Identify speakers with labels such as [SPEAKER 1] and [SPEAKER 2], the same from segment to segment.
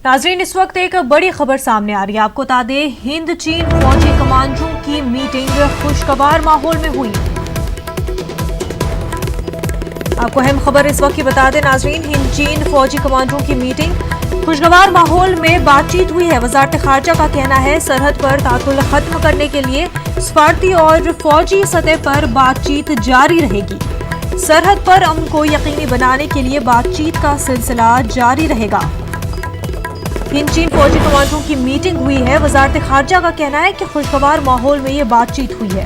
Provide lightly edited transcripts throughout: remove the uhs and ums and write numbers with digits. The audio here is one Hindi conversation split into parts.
[SPEAKER 1] नाजरीन, इस वक्त एक बड़ी खबर सामने आ रही है। आपको बता दें, हिंद चीन फौजी कमांडरों की मीटिंग खुशगवार माहौल में हुई। आपको अहम खबर इस वक्त की बता दें नाजरीन, हिंद चीन फौजी कमांडरों की मीटिंग खुशगवार माहौल में बातचीत हुई है। वजारत खारजा का कहना है सरहद पर तातुल खत्म करने के लिए सफारती और फौजी सतह पर बातचीत जारी रहेगी। सरहद पर अमन को यकीनी बनाने के लिए बातचीत का सिलसिला जारी रहेगा। हिंद चीन फौजी कमांडरों की मीटिंग हुई है। वजारत खारजा का कहना है कि खुशगवार माहौल में ये बातचीत हुई है।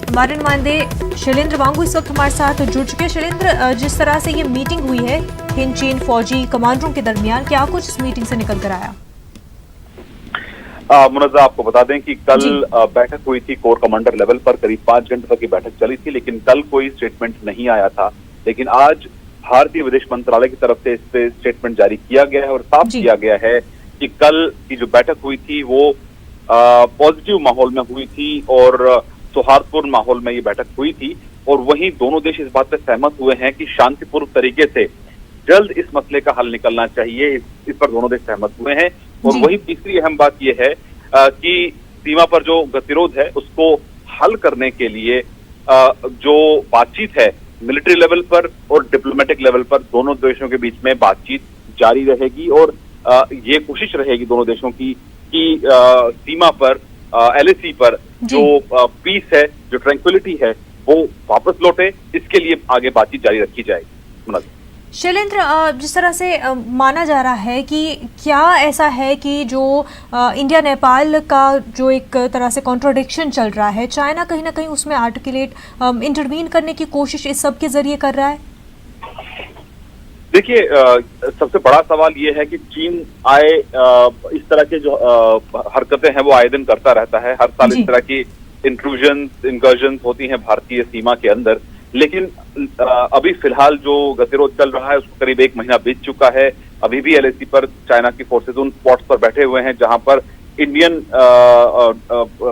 [SPEAKER 1] हमारे नुमाइंदे शैलेंद्र वांगू इस वक्त हमारे साथ जुड़ चुके हैं। शैलेंद्र, जिस तरह से ये मीटिंग हुई है हिंद चीन फौजी कमांडरों के दरमियान, क्या कुछ इस मीटिंग से निकल कर आया?
[SPEAKER 2] मुनज़्ज़ा, आपको बता दें कि कल बैठक हुई थी कोर कमांडर लेवल पर। करीब 5 घंटे तक की बैठक चली थी, लेकिन कल कोई स्टेटमेंट नहीं आया था। लेकिन आज भारतीय विदेश मंत्रालय की तरफ से इस पे स्टेटमेंट जारी किया गया है और साफ किया गया है कि कल की जो बैठक हुई थी वो पॉजिटिव माहौल में हुई थी और सौहार्दपूर्ण माहौल में ये बैठक हुई थी। और वहीं दोनों देश इस बात पर सहमत हुए हैं कि शांतिपूर्ण तरीके से जल्द इस मसले का हल निकलना चाहिए। इस पर दोनों देश सहमत हुए हैं। और वही तीसरी अहम बात यह है कि सीमा पर जो गतिरोध है उसको हल करने के लिए जो बातचीत है मिलिट्री लेवल पर और डिप्लोमेटिक लेवल पर दोनों देशों के बीच में बातचीत जारी रहेगी। और ये कोशिश रहेगी दोनों देशों की कि सीमा पर LAC पर जो पीस है, जो ट्रैंक्विलिटी है, वो वापस लौटे। इसके लिए आगे बातचीत जारी रखी जाएगी।
[SPEAKER 1] शैलेंद्र, जिस तरह से माना जा रहा है कि क्या ऐसा है कि जो इंडिया नेपाल का जो एक तरह से कॉन्ट्रोडिक्शन चल रहा है, चाइना कहीं ना कहीं उसमें आर्टिकुलेट इंटरवीन करने की कोशिश इस सब के जरिए कर रहा है?
[SPEAKER 2] देखिए, सबसे बड़ा सवाल ये है कि चीन आए इस तरह के जो हरकतें हैं वो आए दिन करता रहता है। हर साल इस तरह की इंकर्जन होती हैं भारतीय सीमा के अंदर। लेकिन अभी फिलहाल जो गतिरोध चल रहा है उसको करीब 1 महीना बीत चुका है। अभी भी LAC पर चाइना की फोर्सेज उन स्पॉट्स पर बैठे हुए हैं जहां पर इंडियन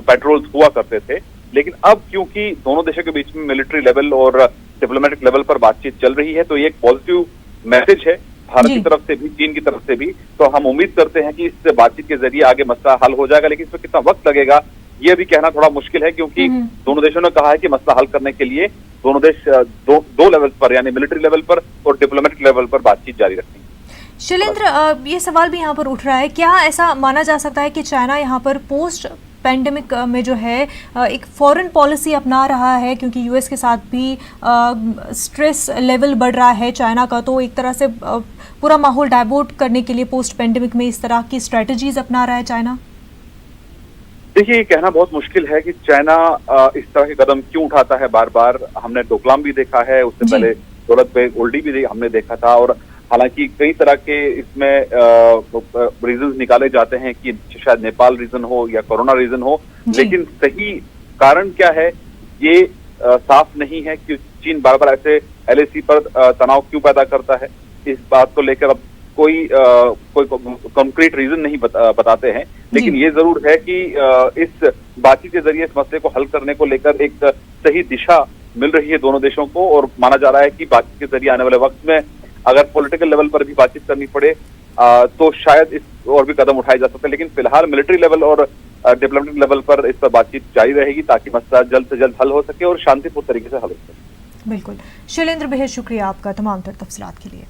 [SPEAKER 2] पेट्रोल्स हुआ करते थे। लेकिन अब क्योंकि दोनों देशों के बीच में मिलिट्री लेवल और डिप्लोमेटिक लेवल पर बातचीत चल रही है, तो ये एक पॉजिटिव मैसेज है भारत की तरफ से भी, चीन की तरफ से भी। तो हम उम्मीद करते हैं कि इस बातचीत के जरिए आगे मसला हल हो जाएगा। लेकिन इसमें कितना वक्त लगेगा ये भी कहना थोड़ा मुश्किल है, क्योंकि दोनों देशों ने कहा है कि मसला हल करने के लिए दोनों देश दो लेवल पर, यानी मिलिट्री लेवल पर और डिप्लोमेटिक लेवल पर बातचीत जारी रखेंगे।
[SPEAKER 1] शैलेंद्र, ये सवाल भी यहाँ पर उठ रहा है, क्या ऐसा माना जा सकता है कि चाइना यहाँ पर पोस्ट पैंडेमिक में जो है एक फॉरेन पॉलिसी अपना रहा है, क्योंकि US के साथ भी स्ट्रेस लेवल बढ़ रहा है चाइना का, तो एक तरह से पूरा माहौल डाइवर्ट करने के लिए पोस्ट पैंडेमिक में इस तरह की स्ट्रेटजीज अपना रहा है चाइना?
[SPEAKER 2] देखिए, ये कहना बहुत मुश्किल है कि चाइना इस तरह के कदम क्यों उठाता है बार बार। हमने डोकलाम भी देखा है, उससे पहले दौलत बेग ओल्डी भी हमने देखा था। और हालांकि कई तरह के इसमें रीजंस निकाले जाते हैं कि शायद नेपाल रीजन हो या कोरोना रीजन हो, लेकिन सही कारण क्या है ये साफ नहीं है कि चीन बार बार ऐसे LAC पर तनाव क्यों पैदा करता है। इस बात को लेकर अब कोई कंक्रीट रीजन नहीं बताते हैं। लेकिन ये जरूर है कि इस बातचीत के जरिए इस मसले को हल करने को लेकर एक सही दिशा मिल रही है दोनों देशों को। और माना जा रहा है कि बातचीत के जरिए आने वाले वक्त में अगर पॉलिटिकल लेवल पर भी बातचीत करनी पड़े तो शायद इस और भी कदम उठाए जा सकते हैं। लेकिन फिलहाल मिलिट्री लेवल और डिप्लोमेटिक लेवल पर इस पर बातचीत जारी रहेगी ताकि मसला जल्द से जल्द हल हो सके और शांतिपूर्ण तरीके से हल हो सके।
[SPEAKER 1] बिल्कुल शैलेंद्र, बेहद शुक्रिया आपका तमाम तर तफसीलात के लिए।